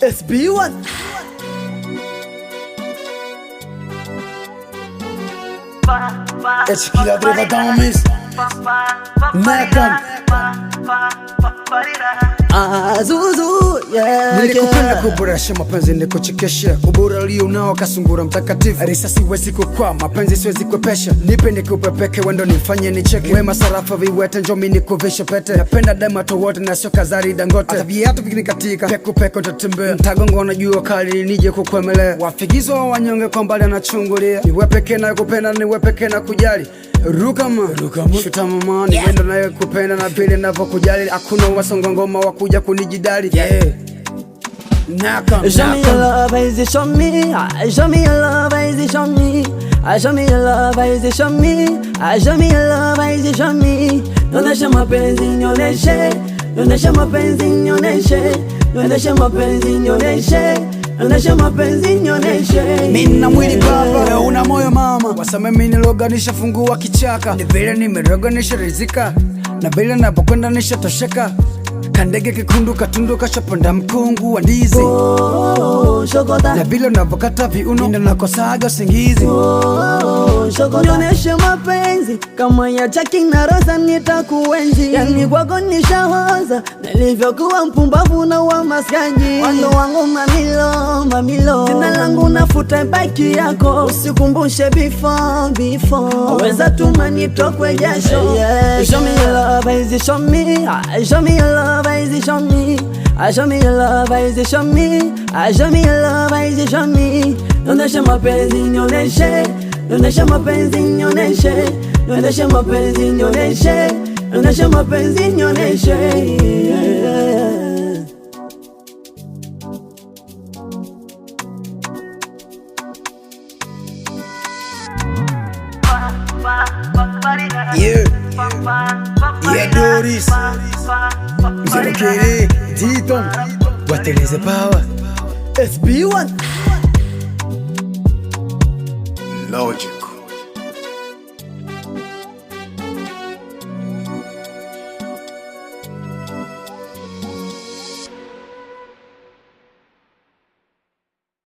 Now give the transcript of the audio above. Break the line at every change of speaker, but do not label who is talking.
SB1
Eskila dreva damis Nakam
Zuzu, yeah.
Nilikupenda kuboresha mapenzi nikuchekesha. Ubora ulio nao kasungura mtakatifu. Risasi siwezi kukwa, mapenzi siwezi kwepesha. Nipe nikupepeke wendo nifanye nicheke. Wema sarafa viwete njo mimi nikuvishe pete. Napenda daima to wote na sio kazari Dangote. Hata viatu vikikatika peku peku nitatembea. Mtagongo na jua kali nije kukwemelea. Wafikizo wa wanyonge kwa mbali anachungulia. Niwe pekee na kupenda, niwe pekee na kujali. Rukama, shuta mama, ni wendo na kupenda na vile navokujali. Hakuna wasonga ngoma wakuja kunijidali. Nakam,
show me your love, easy show me. Show me your love, easy show me. Show me your love, easy show me. Show me your love, easy show me. Nonesha mapenzi nyoneshe, nonesha mapenzi nyoneshe, nonesha mapenzi nyoneshe, nonesha mapenzi nyoneshe.
Mimi na mwili baba, una moyo mama. Wasame mimi niloganisha fungua kichaka. Ni vile nimeroganisha rizika, na vile napokwenda nishatosheka. Kandege kikundu katundu kashapanda mkungu wa ndizi. Na vile navokata viuno nina nakosaga usingizi.
Nyoneshe mapenzi kama ya Jackie na Rosa nitakuenzi. Yani kwako nishahoza, nilivyokuwa mpumbavu na wa maskanji. Wando wangu mamilo, mamilo. Jina langu nafuta baki yako. Usikumbushe before weza tuma nitokwe jasho. Show me your love, easy show me. Show me your love, easy show me. Show me your love, easy show me. Show me your love, easy show me. Nonesha mapenzi nyoneshe, nonesha mapenzi nyoneshe, nonesha mapenzi nyoneshe, nonesha mapenzi nyoneshe.
Yeah, Doris Mzee Kere, Titon Wateleze power
SB1
Logic.